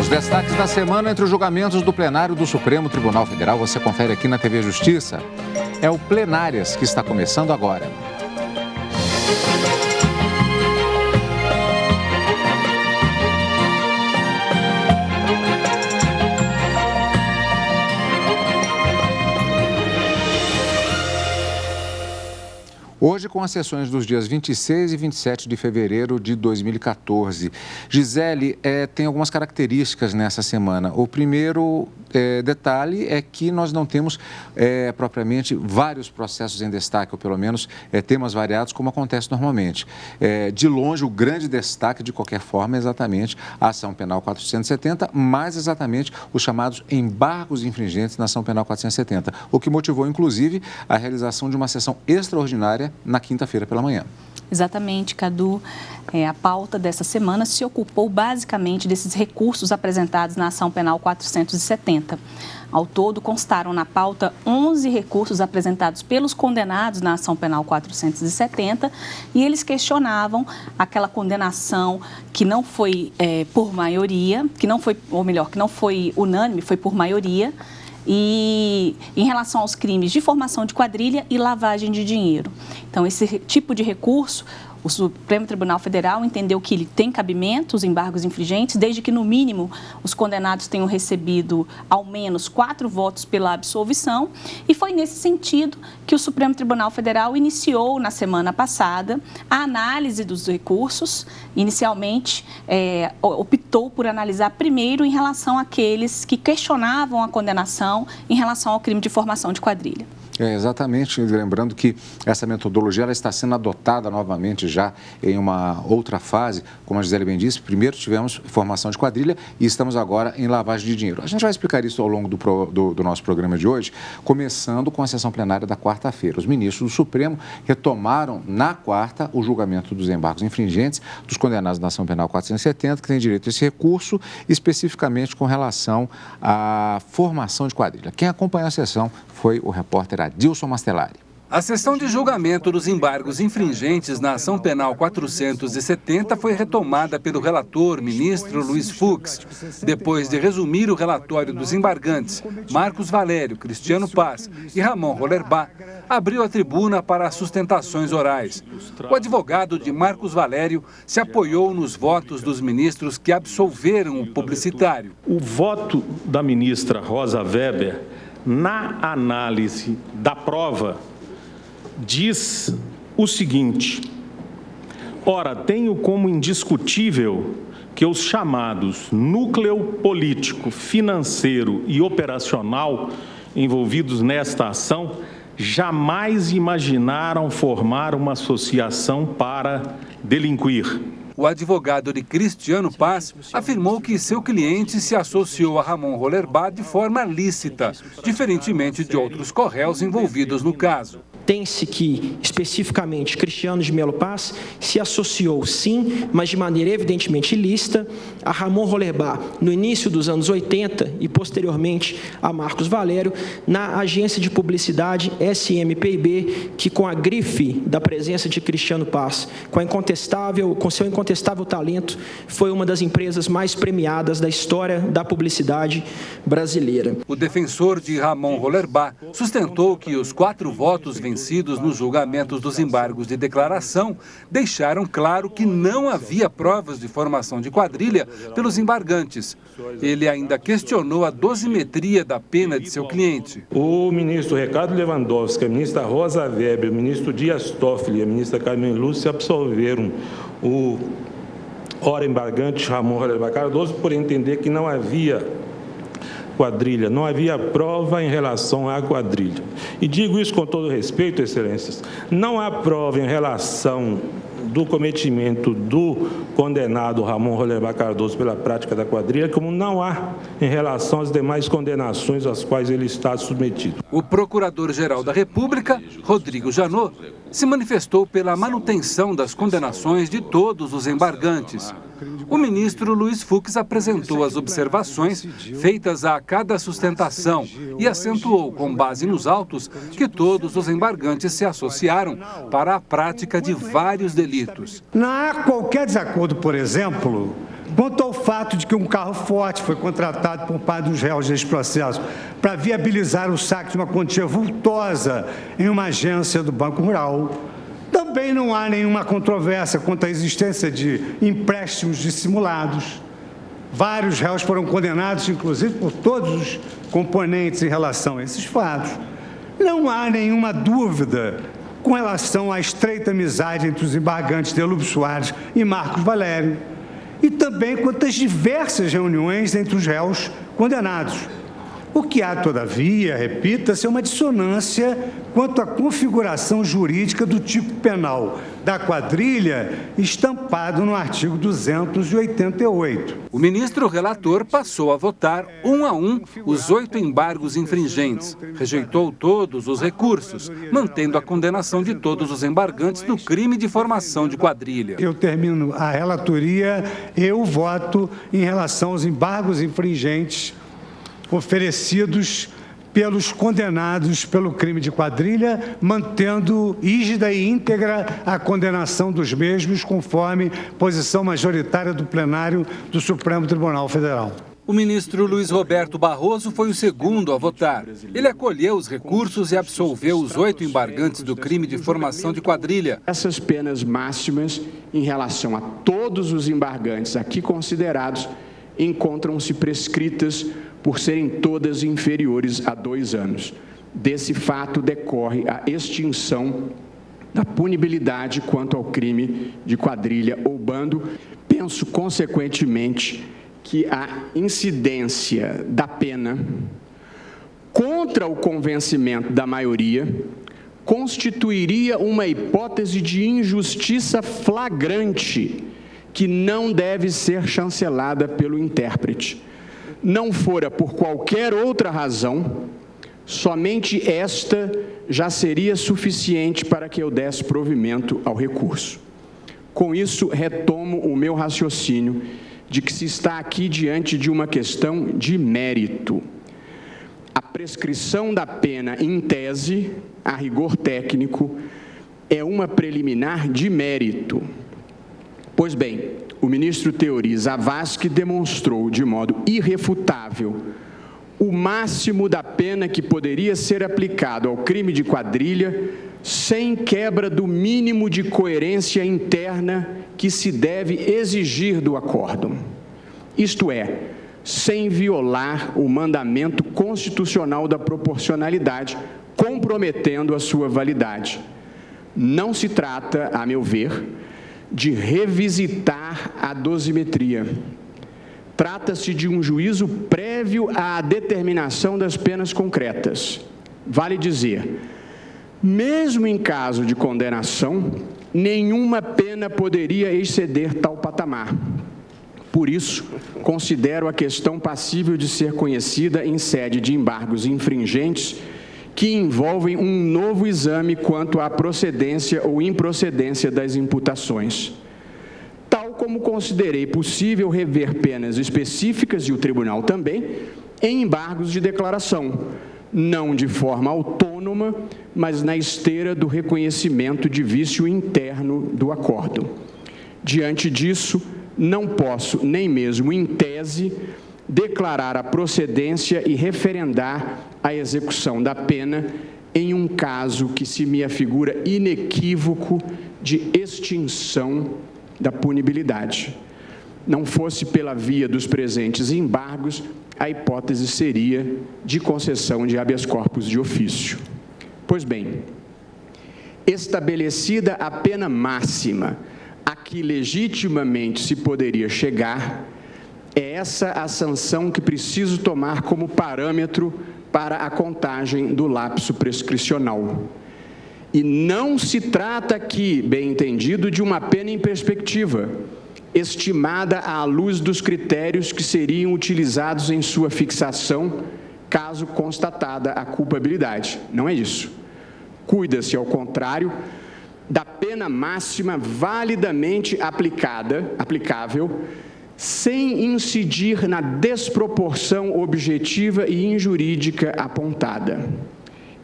Os destaques da semana entre os julgamentos do plenário do Supremo Tribunal Federal você confere aqui na TV Justiça. É o Plenárias que está começando agora. Hoje, com as sessões dos dias 26 e 27 de fevereiro de 2014. Gisele, tem algumas características nessa semana. O primeiro detalhe é que nós não temos propriamente vários processos em destaque, ou pelo menos temas variados, como acontece normalmente. De longe, o grande destaque, de qualquer forma, é exatamente a ação penal 470, mais exatamente os chamados embargos infringentes na ação penal 470, o que motivou, inclusive, a realização de uma sessão extraordinária na quinta-feira pela manhã. Exatamente, Cadu. A pauta dessa semana se ocupou basicamente desses recursos apresentados na ação penal 470. Ao todo, constaram na pauta 11 recursos apresentados pelos condenados na ação penal 470 e eles questionavam aquela condenação que não foi por maioria, que não foi unânime, foi por maioria, e em relação aos crimes de formação de quadrilha e lavagem de dinheiro. Então, esse tipo de recurso, o Supremo Tribunal Federal entendeu que ele tem cabimento, os embargos infringentes, desde que, no mínimo, os condenados tenham recebido ao menos 4 votos pela absolvição. E foi nesse sentido que o Supremo Tribunal Federal iniciou, na semana passada, a análise dos recursos. Inicialmente, optou por analisar primeiro em relação àqueles que questionavam a condenação em relação ao crime de formação de quadrilha. Exatamente, lembrando que essa metodologia ela está sendo adotada novamente já em uma outra fase, como a Gisele bem disse. Primeiro tivemos formação de quadrilha e estamos agora em lavagem de dinheiro. A gente vai explicar isso ao longo do nosso programa de hoje, começando com a sessão plenária da quarta-feira. Os ministros do Supremo retomaram na quarta o julgamento dos embargos infringentes dos condenados na ação penal 470, que tem direito a esse recurso, especificamente com relação à formação de quadrilha. Quem acompanhou a sessão foi o repórter Adilson Mastelari. A sessão de julgamento dos embargos infringentes na ação penal 470 foi retomada pelo relator, ministro Luiz Fux. Depois de resumir o relatório dos embargantes, Marcos Valério, Cristiano Paz e Ramon Rollerbach, abriu a tribuna para as sustentações orais. O advogado de Marcos Valério se apoiou nos votos dos ministros que absolveram o publicitário. O voto da ministra Rosa Weber, na análise da prova, diz o seguinte: ora, tenho como indiscutível que os chamados núcleo político, financeiro e operacional envolvidos nesta ação jamais imaginaram formar uma associação para delinquir. O advogado de Cristiano Paz afirmou que seu cliente se associou a Ramon Rollerbach de forma lícita, diferentemente de outros co-réus envolvidos no caso. Tem-se que, especificamente, Cristiano de Melo Paz se associou, sim, mas de maneira evidentemente ilícita, a Ramon Rollerbach no início dos anos 80 e, posteriormente, a Marcos Valério na agência de publicidade SMPIB, que, com a grife da presença de Cristiano Paz, com seu incontestável talento, foi uma das empresas mais premiadas da história da publicidade brasileira. O defensor de Ramon Rollerbach sustentou que os 4 votos vencidos nos julgamentos dos embargos de declaração deixaram claro que não havia provas de formação de quadrilha pelos embargantes. Ele ainda questionou a dosimetria da pena de seu cliente. O ministro Ricardo Lewandowski, a ministra Rosa Weber, o ministro Dias Toffoli e a ministra Carmen Lúcia absolveram o ora embargante Ramon Rollerbach Cardoso por entender que não havia quadrilha, não havia prova em relação à quadrilha. E digo isso com todo respeito, excelências, não há prova em relação do cometimento do condenado Ramon Rollerbach Cardoso pela prática da quadrilha, como não há em relação às demais condenações às quais ele está submetido. O Procurador-Geral da República, Rodrigo Janot, se manifestou pela manutenção das condenações de todos os embargantes. O ministro Luiz Fux apresentou as observações feitas a cada sustentação e acentuou, com base nos autos, que todos os embargantes se associaram para a prática de vários delitos. Não há qualquer desacordo, por exemplo, Quanto ao fato de que um carro forte foi contratado por parte dos réus neste processo para viabilizar o saque de uma quantia vultosa em uma agência do Banco Rural, também não há nenhuma controvérsia quanto à existência de empréstimos dissimulados. Vários réus foram condenados, inclusive, por todos os componentes em relação a esses fatos. Não há nenhuma dúvida com relação à estreita amizade entre os embargantes Delúbio Soares e Marcos Valério, e também quanto às diversas reuniões entre os réus condenados. O que há, todavia, repita-se, é uma dissonância quanto à configuração jurídica do tipo penal da quadrilha estampado no artigo 288. O ministro relator passou a votar, um a um, os 8 embargos infringentes. Rejeitou todos os recursos, mantendo a condenação de todos os embargantes do crime de formação de quadrilha. Eu termino a relatoria, eu voto em relação aos embargos infringentes oferecidos pelos condenados pelo crime de quadrilha, mantendo rígida e íntegra a condenação dos mesmos, conforme posição majoritária do plenário do Supremo Tribunal Federal. O ministro Luiz Roberto Barroso foi o segundo a votar. Ele acolheu os recursos e absolveu os 8 embargantes do crime de formação de quadrilha. Essas penas máximas, em relação a todos os embargantes aqui considerados, encontram-se prescritas por serem todas inferiores a 2 anos. Desse fato decorre a extinção da punibilidade quanto ao crime de quadrilha ou bando. Penso, consequentemente, que a incidência da pena contra o convencimento da maioria constituiria uma hipótese de injustiça flagrante que não deve ser chancelada pelo intérprete. Não fora por qualquer outra razão, somente esta já seria suficiente para que eu desse provimento ao recurso. Com isso, retomo o meu raciocínio de que se está aqui diante de uma questão de mérito. A prescrição da pena, em tese, a rigor técnico, é uma preliminar de mérito. Pois bem, o ministro Teori Zavascki demonstrou de modo irrefutável o máximo da pena que poderia ser aplicado ao crime de quadrilha sem quebra do mínimo de coerência interna que se deve exigir do acórdão. Isto é, sem violar o mandamento constitucional da proporcionalidade, comprometendo a sua validade. Não se trata, a meu ver, de revisitar a dosimetria. Trata-se de um juízo prévio à determinação das penas concretas. Vale dizer, mesmo em caso de condenação, nenhuma pena poderia exceder tal patamar. Por isso, considero a questão passível de ser conhecida em sede de embargos infringentes que envolvem um novo exame quanto à procedência ou improcedência das imputações. Tal como considerei possível rever penas específicas, e o tribunal também, em embargos de declaração, não de forma autônoma, mas na esteira do reconhecimento de vício interno do acórdão. Diante disso, não posso, nem mesmo em tese, declarar a procedência e referendar a execução da pena em um caso que se me afigura inequívoco de extinção da punibilidade. Não fosse pela via dos presentes embargos, a hipótese seria de concessão de habeas corpus de ofício. Pois bem, estabelecida a pena máxima a que legitimamente se poderia chegar, é essa a sanção que preciso tomar como parâmetro para a contagem do lapso prescricional. E não se trata aqui, bem entendido, de uma pena em perspectiva, estimada à luz dos critérios que seriam utilizados em sua fixação, caso constatada a culpabilidade. Não é isso. Cuida-se, ao contrário, da pena máxima validamente aplicável, sem incidir na desproporção objetiva e injurídica apontada.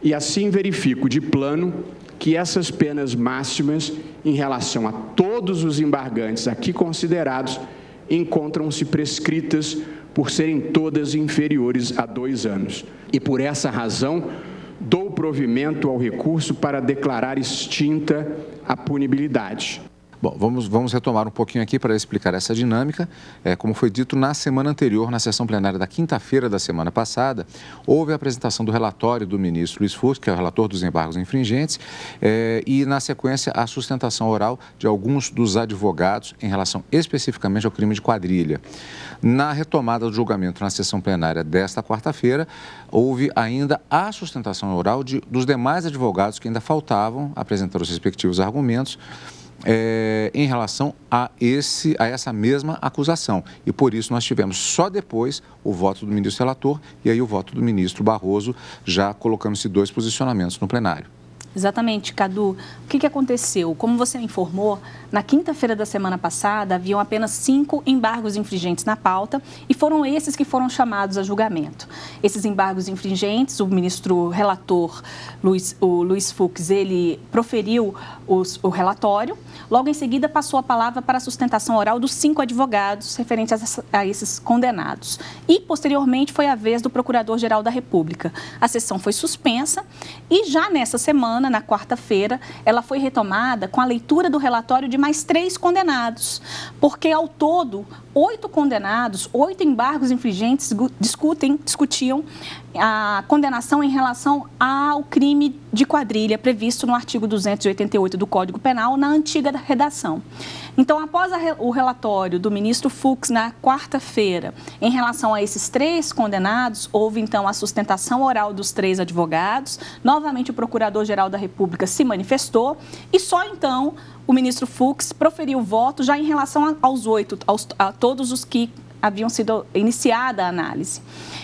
E assim verifico de plano que essas penas máximas, em relação a todos os embargantes aqui considerados, encontram-se prescritas por serem todas inferiores a 2 anos. E por essa razão, dou provimento ao recurso para declarar extinta a punibilidade. Bom, vamos retomar um pouquinho aqui para explicar essa dinâmica. Como foi dito na semana anterior, na sessão plenária da quinta-feira da semana passada, houve a apresentação do relatório do ministro Luiz Fux, que é o relator dos embargos infringentes, e, na sequência, a sustentação oral de alguns dos advogados em relação especificamente ao crime de quadrilha. Na retomada do julgamento na sessão plenária desta quarta-feira, houve ainda a sustentação oral dos demais advogados que ainda faltavam apresentar os respectivos argumentos em relação a essa mesma acusação. E por isso nós tivemos só depois o voto do ministro relator e aí o voto do ministro Barroso, já colocando-se 2 posicionamentos no plenário. Exatamente, Cadu. O que aconteceu? Como você informou, na quinta-feira da semana passada, haviam apenas 5 embargos infringentes na pauta e foram esses que foram chamados a julgamento. Esses embargos infringentes, o ministro relator, o Luiz Fux, ele proferiu o relatório. Logo em seguida, passou a palavra para a sustentação oral dos 5 advogados referentes a esses condenados. E, posteriormente, foi a vez do Procurador-Geral da República. A sessão foi suspensa e já nessa semana, na quarta-feira, ela foi retomada com a leitura do relatório de mais 3 condenados, porque ao todo 8 condenados, 8 embargos infringentes discutiam a condenação em relação ao crime de quadrilha previsto no artigo 288 do Código Penal, na antiga redação. Então, após o relatório do ministro Fux na quarta-feira, em relação a esses 3 condenados, houve então a sustentação oral dos 3 advogados, novamente o Procurador-Geral da República se manifestou e só então o ministro Fux proferiu o voto já em relação aos 8, a todos os que haviam sido iniciada a análise.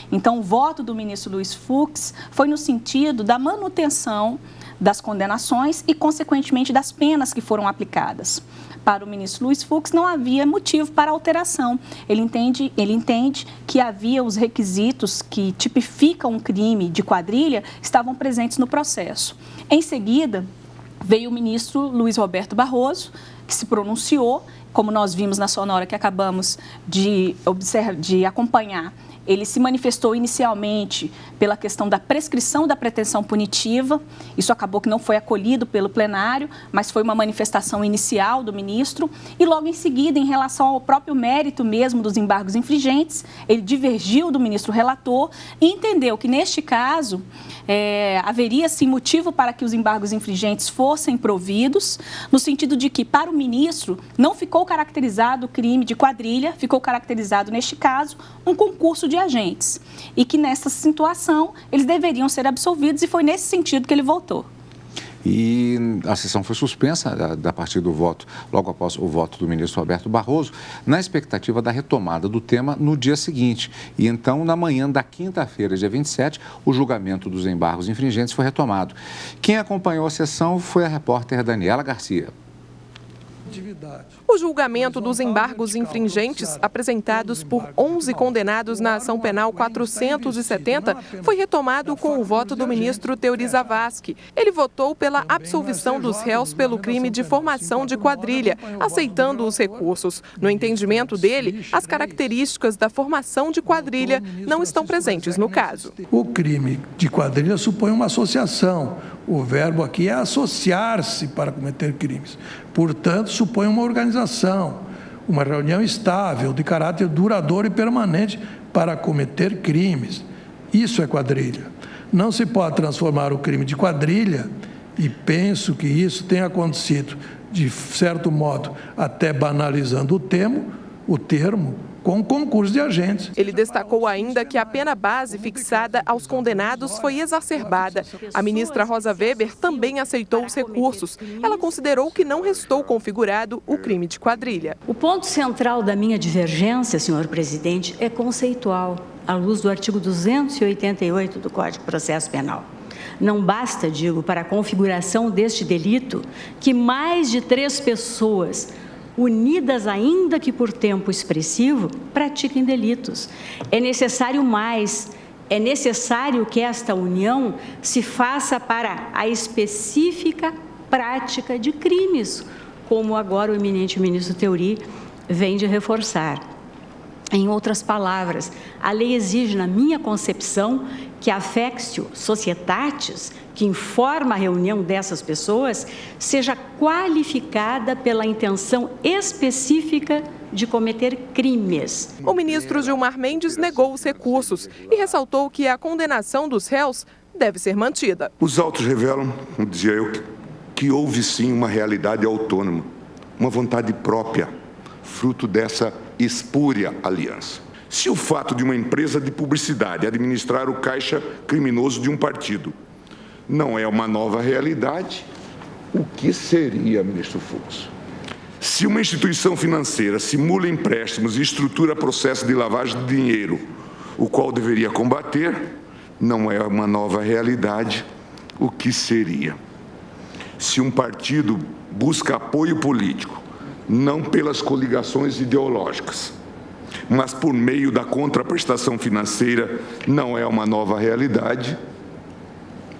Então, o voto do ministro Luiz Fux foi no sentido da manutenção das condenações e, consequentemente, das penas que foram aplicadas. Para o ministro Luiz Fux, não havia motivo para alteração. Ele entende que havia os requisitos que tipificam um crime de quadrilha estavam presentes no processo. Em seguida, veio o ministro Luiz Roberto Barroso, que se pronunciou, como nós vimos na sonora que acabamos de acompanhar. Ele se manifestou inicialmente pela questão da prescrição da pretensão punitiva. Isso acabou que não foi acolhido pelo plenário, mas foi uma manifestação inicial do ministro. E logo em seguida, em relação ao próprio mérito mesmo dos embargos infringentes, ele divergiu do ministro relator e entendeu que, neste caso, haveria sim motivo para que os embargos infringentes fossem providos, no sentido de que, para o ministro, não ficou caracterizado o crime de quadrilha, ficou caracterizado, neste caso, um concurso de agentes. E que, nessa situação, eles deveriam ser absolvidos e foi nesse sentido que ele votou. E a sessão foi suspensa a partir do voto, logo após o voto do ministro Roberto Barroso, na expectativa da retomada do tema no dia seguinte. E então, na manhã da quinta-feira, dia 27, o julgamento dos embargos infringentes foi retomado. Quem acompanhou a sessão foi a repórter Daniela Garcia. O julgamento dos embargos infringentes apresentados por 11 condenados na ação penal 470 foi retomado com o voto do ministro Teori Zavascki. Ele votou pela absolvição dos réus pelo crime de formação de quadrilha, aceitando os recursos. No entendimento dele, as características da formação de quadrilha não estão presentes no caso. O crime de quadrilha supõe uma associação. O verbo aqui é associar-se para cometer crimes. Portanto, supõe uma organização, uma reunião estável, de caráter duradouro e permanente para cometer crimes. Isso é quadrilha. Não se pode transformar o crime de quadrilha, e penso que isso tem acontecido, de certo modo, até banalizando o termo, com concurso de agentes. Ele destacou ainda que a pena base fixada aos condenados foi exacerbada. A ministra Rosa Weber também aceitou os recursos. Ela considerou que não restou configurado o crime de quadrilha. O ponto central da minha divergência, senhor presidente, é conceitual, à luz do artigo 288 do Código de Processo Penal. Não basta, digo, para a configuração deste delito, que mais de 3 pessoas unidas ainda que por tempo expressivo, pratiquem delitos. É necessário mais, é necessário que esta união se faça para a específica prática de crimes, como agora o eminente ministro Teori vem de reforçar. Em outras palavras, a lei exige, na minha concepção, que a Fectio Societatis, que informa a reunião dessas pessoas, seja qualificada pela intenção específica de cometer crimes. O ministro Gilmar Mendes negou os recursos e ressaltou que a condenação dos réus deve ser mantida. Os autos revelam, como dizia eu, que houve sim uma realidade autônoma, uma vontade própria, fruto dessa espúria aliança. Se o fato de uma empresa de publicidade administrar o caixa criminoso de um partido não é uma nova realidade, o que seria, ministro Fux? Se uma instituição financeira simula empréstimos e estrutura processo de lavagem de dinheiro, o qual deveria combater, não é uma nova realidade, o que seria? Se um partido busca apoio político, não pelas coligações ideológicas, mas por meio da contraprestação financeira, não é uma nova realidade,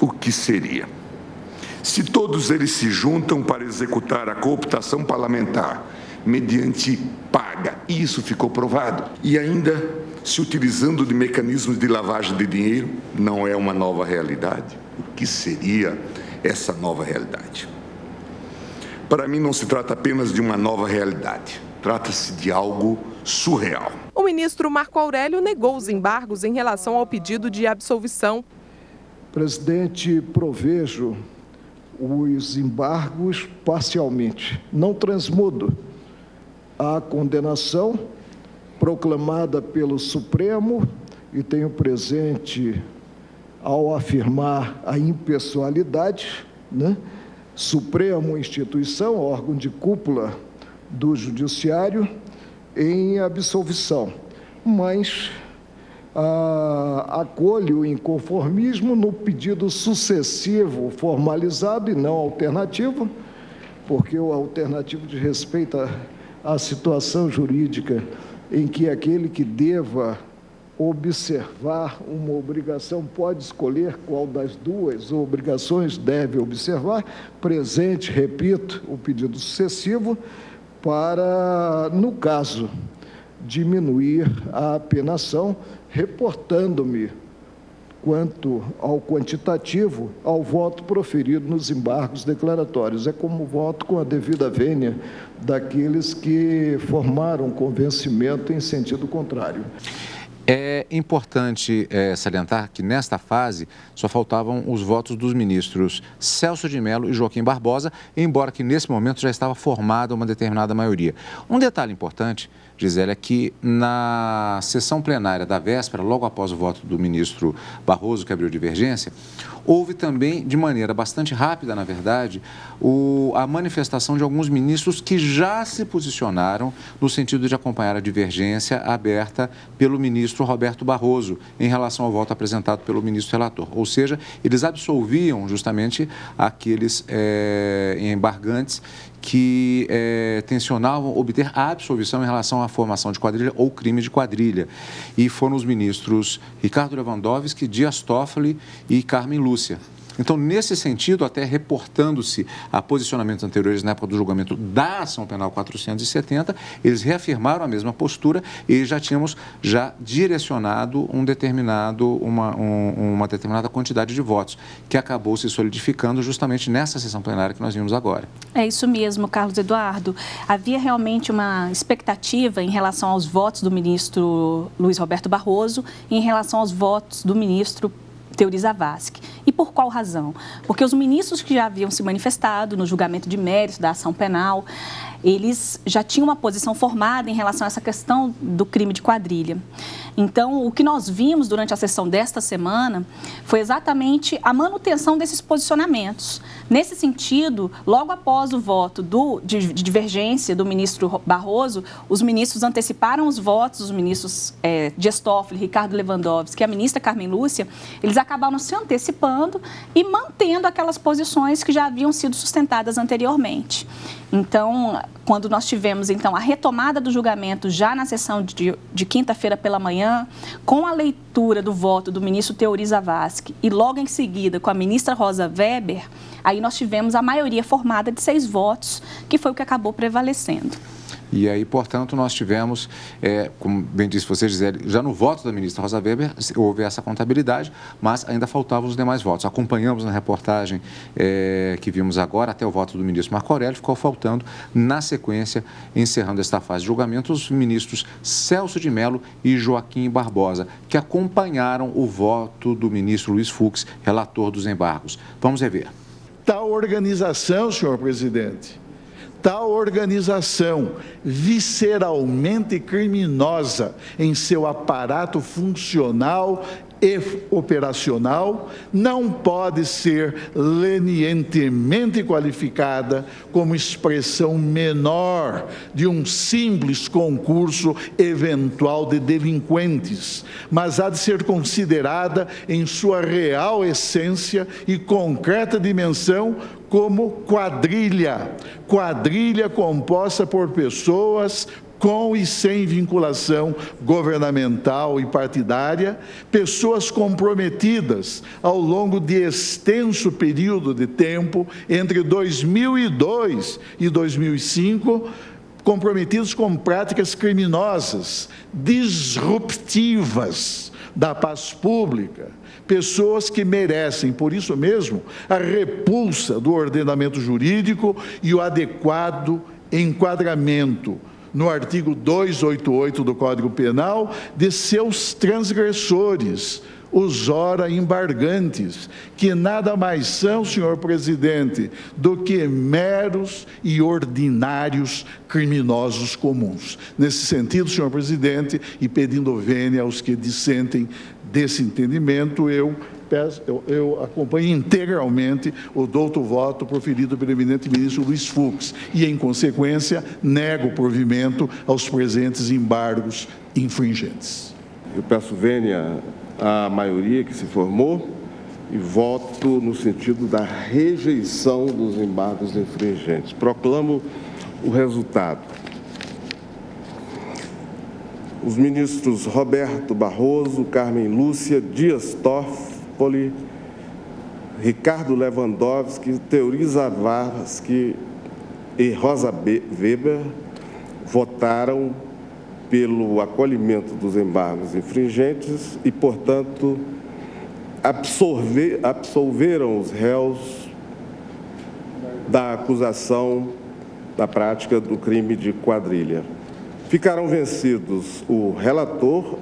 o que seria? Se todos eles se juntam para executar a cooptação parlamentar mediante paga, e isso ficou provado, e ainda se utilizando de mecanismos de lavagem de dinheiro, não é uma nova realidade, o que seria essa nova realidade? Para mim, não se trata apenas de uma nova realidade, trata-se de algo surreal. O ministro Marco Aurélio negou os embargos em relação ao pedido de absolvição. Presidente, provejo os embargos parcialmente. Não transmudo a condenação proclamada pelo Supremo e tenho presente ao afirmar a impessoalidade, né? Supremo, instituição, órgão de cúpula do Judiciário, em absolvição, mas acolho o inconformismo no pedido sucessivo formalizado e não alternativo, porque o alternativo diz respeito à situação jurídica em que aquele que deva observar uma obrigação pode escolher qual das duas obrigações deve observar. Presente, repito, o pedido sucessivo para, no caso, diminuir a apenação, reportando-me, quanto ao quantitativo, ao voto proferido nos embargos declaratórios. É como voto com a devida vênia daqueles que formaram convencimento em sentido contrário. É importante salientar que, nesta fase, só faltavam os votos dos ministros Celso de Mello e Joaquim Barbosa, embora que, nesse momento, já estava formada uma determinada maioria. Um detalhe importante, Gisele, é que na sessão plenária da véspera, logo após o voto do ministro Barroso, que abriu divergência, houve também, de maneira bastante rápida, na verdade, a manifestação de alguns ministros que já se posicionaram no sentido de acompanhar a divergência aberta pelo ministro Roberto Barroso em relação ao voto apresentado pelo ministro relator. Ou seja, eles absolviam justamente aqueles embargantes que tensionavam obter a absolvição em relação à formação de quadrilha ou crime de quadrilha. E foram os ministros Ricardo Lewandowski, Dias Toffoli e Carmen Lúcia. Então, nesse sentido, até reportando-se a posicionamentos anteriores na época do julgamento da Ação Penal 470, eles reafirmaram a mesma postura e já tínhamos direcionado uma determinada quantidade de votos, que acabou se solidificando justamente nessa sessão plenária que nós vimos agora. É isso mesmo, Carlos Eduardo. Havia realmente uma expectativa em relação aos votos do ministro Luiz Roberto Barroso e em relação aos votos do ministro Teori Zavascki. E por qual razão? Porque os ministros que já haviam se manifestado no julgamento de mérito da ação penal, eles já tinham uma posição formada em relação a essa questão do crime de quadrilha. Então, o que nós vimos durante a sessão desta semana foi exatamente a manutenção desses posicionamentos. Nesse sentido, logo após o voto de divergência do ministro Barroso, os ministros anteciparam os votos, os ministros Dias Toffoli, Ricardo Lewandowski e a ministra Carmen Lúcia, eles acabaram se antecipando e mantendo aquelas posições que já haviam sido sustentadas anteriormente. Então, quando nós tivemos, então, a retomada do julgamento já na sessão de quinta-feira pela manhã, com a leitura do voto do ministro Teori Zavascki e logo em seguida com a ministra Rosa Weber, aí nós tivemos a maioria formada de 6 votos, que foi o que acabou prevalecendo. E aí, portanto, nós tivemos, como bem disse você, Gisele, já no voto da ministra Rosa Weber, houve essa contabilidade, mas ainda faltavam os demais votos. Acompanhamos na reportagem que vimos agora, até o voto do ministro Marco Aurélio, ficou faltando, na sequência, encerrando esta fase de julgamento, os ministros Celso de Mello e Joaquim Barbosa, que acompanharam o voto do ministro Luiz Fux, relator dos embargos. Vamos rever. Tal organização, senhor presidente, tal organização visceralmente criminosa em seu aparato funcional e operacional não pode ser lenientemente qualificada como expressão menor de um simples concurso eventual de delinquentes, mas há de ser considerada em sua real essência e concreta dimensão como quadrilha composta por pessoas com e sem vinculação governamental e partidária, pessoas comprometidas ao longo de extenso período de tempo, entre 2002 e 2005, comprometidos com práticas criminosas, disruptivas da paz pública, pessoas que merecem, por isso mesmo, a repulsa do ordenamento jurídico e o adequado enquadramento no artigo 288 do Código Penal, de seus transgressores, os ora embargantes, que nada mais são, senhor presidente, do que meros e ordinários criminosos comuns. Nesse sentido, senhor presidente, e pedindo vênia aos que dissentem desse entendimento, eu acompanho integralmente o douto voto proferido pelo eminente ministro Luiz Fux e, em consequência, nego o provimento aos presentes embargos infringentes. Eu peço vênia à maioria que se formou e voto no sentido da rejeição dos embargos infringentes. Proclamo o resultado. Os ministros Roberto Barroso, Carmen Lúcia, Dias Toffoli, Ricardo Lewandowski, Teori Zavascki e Rosa Weber votaram pelo acolhimento dos embargos infringentes e, portanto, absolveram os réus da acusação da prática do crime de quadrilha. Ficaram vencidos o relator,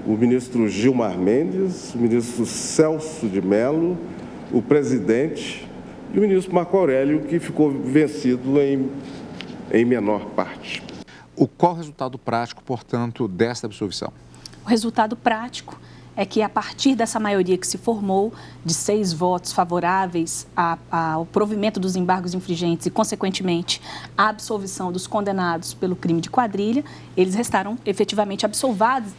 o ministro Gilmar Mendes, o ministro Celso de Mello, o presidente e o ministro Marco Aurélio, que ficou vencido em menor parte. Qual o resultado prático, portanto, desta absolvição? O resultado prático é que, a partir dessa maioria que se formou, de 6 votos favoráveis ao provimento dos embargos infringentes e, consequentemente, a absolvição dos condenados pelo crime de quadrilha, eles restaram efetivamente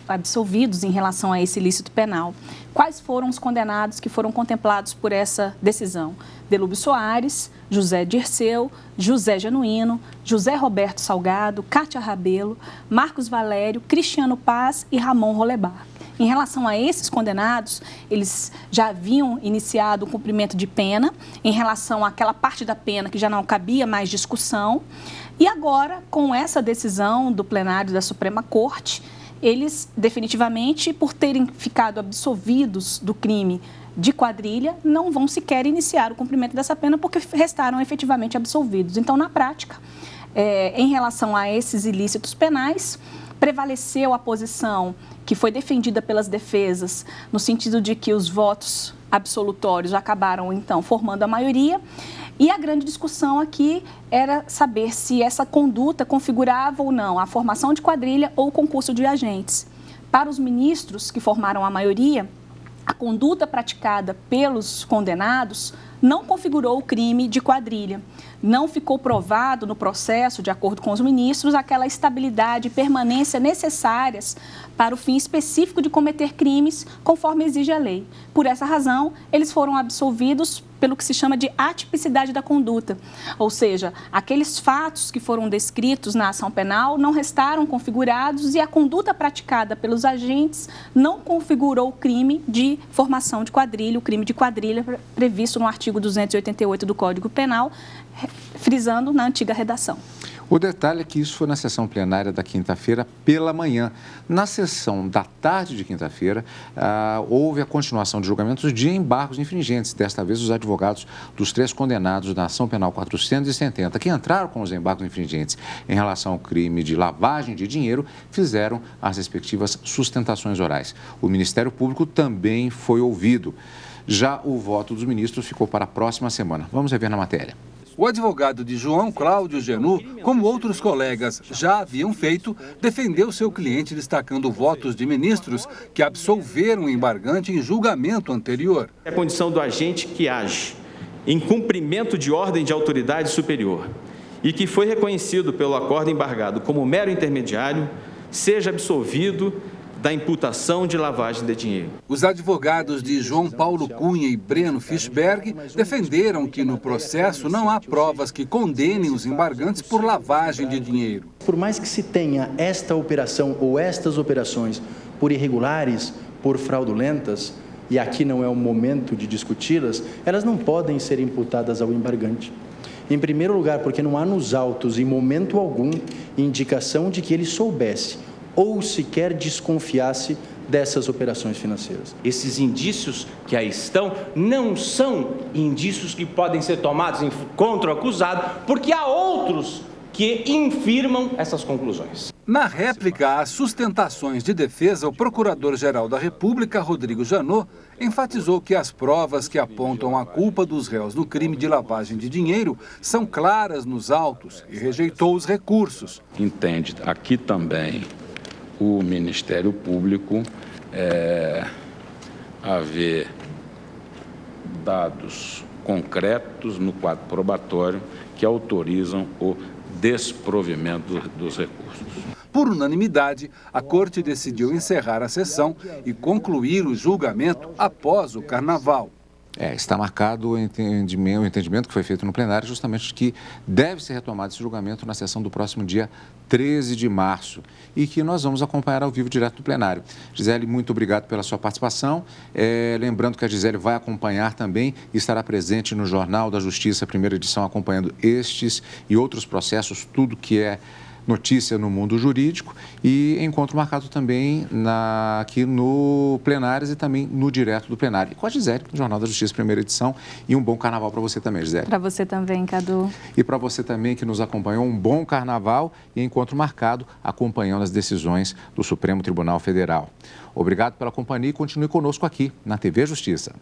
absolvidos em relação a esse ilícito penal. Quais foram os condenados que foram contemplados por essa decisão? Delúbio Soares, José Dirceu, José Genuíno, José Roberto Salgado, Cátia Rabelo, Marcos Valério, Cristiano Paz e Ramon Rolebar. Em relação a esses condenados, eles já haviam iniciado o cumprimento de pena em relação àquela parte da pena que já não cabia mais discussão. E agora, com essa decisão do plenário da Suprema Corte, eles definitivamente, por terem ficado absolvidos do crime de quadrilha, não vão sequer iniciar o cumprimento dessa pena porque restaram efetivamente absolvidos. Então, na prática, em relação a esses ilícitos penais, prevaleceu a posição que foi defendida pelas defesas, no sentido de que os votos absolutórios acabaram, então, formando a maioria. E a grande discussão aqui era saber se essa conduta configurava ou não a formação de quadrilha ou concurso de agentes. Para os ministros que formaram a maioria, a conduta praticada pelos condenados não configurou o crime de quadrilha. Não ficou provado no processo, de acordo com os ministros, aquela estabilidade e permanência necessárias para o fim específico de cometer crimes, conforme exige a lei. Por essa razão, eles foram absolvidos pelo que se chama de atipicidade da conduta, ou seja, aqueles fatos que foram descritos na ação penal não restaram configurados e a conduta praticada pelos agentes não configurou o crime de formação de quadrilha, o crime de quadrilha previsto no artigo 288 do Código Penal, frisando na antiga redação. O detalhe é que isso foi na sessão plenária da quinta-feira pela manhã. Na sessão da tarde de quinta-feira, houve a continuação de julgamentos de embargos infringentes. Desta vez, os advogados dos 3 condenados na ação penal 470, que entraram com os embargos infringentes em relação ao crime de lavagem de dinheiro, fizeram as respectivas sustentações orais. O Ministério Público também foi ouvido. Já o voto dos ministros ficou para a próxima semana. Vamos rever na matéria. O advogado de João Cláudio Genu, como outros colegas já haviam feito, defendeu seu cliente destacando votos de ministros que absolveram o embargante em julgamento anterior. É a condição do agente que age em cumprimento de ordem de autoridade superior e que foi reconhecido pelo acordo embargado como mero intermediário, seja absolvido da imputação de lavagem de dinheiro. Os advogados de João Paulo Cunha e Breno Fischberg defenderam que no processo não há provas que condenem os embargantes por lavagem de dinheiro. Por mais que se tenha esta operação ou estas operações por irregulares, por fraudulentas, e aqui não é o momento de discuti-las, elas não podem ser imputadas ao embargante. Em primeiro lugar, porque não há nos autos, em momento algum, indicação de que ele soubesse ou sequer desconfiasse dessas operações financeiras. Esses indícios que aí estão não são indícios que podem ser tomados contra o acusado, porque há outros que infirmam essas conclusões. Na réplica às sustentações de defesa, o Procurador-Geral da República, Rodrigo Janot, enfatizou que as provas que apontam a culpa dos réus no crime de lavagem de dinheiro são claras nos autos e rejeitou os recursos. Entende aqui também o Ministério Público haver dados concretos no quadro probatório que autorizam o desprovimento dos recursos. Por unanimidade, a Corte decidiu encerrar a sessão e concluir o julgamento após o Carnaval. Está marcado o entendimento que foi feito no plenário, justamente que deve ser retomado esse julgamento na sessão do próximo dia 13 de março e que nós vamos acompanhar ao vivo direto do plenário. Gisele, muito obrigado pela sua participação. Lembrando que a Gisele vai acompanhar também e estará presente no Jornal da Justiça, primeira edição, acompanhando estes e outros processos, tudo que é notícia no mundo jurídico, e encontro marcado também aqui no Plenárias e também no direto do plenário. E com a Gisele, no Jornal da Justiça, primeira edição, e um bom carnaval para você também, Gisele. Para você também, Cadu. E para você também que nos acompanhou, um bom carnaval e encontro marcado acompanhando as decisões do Supremo Tribunal Federal. Obrigado pela companhia e continue conosco aqui na TV Justiça.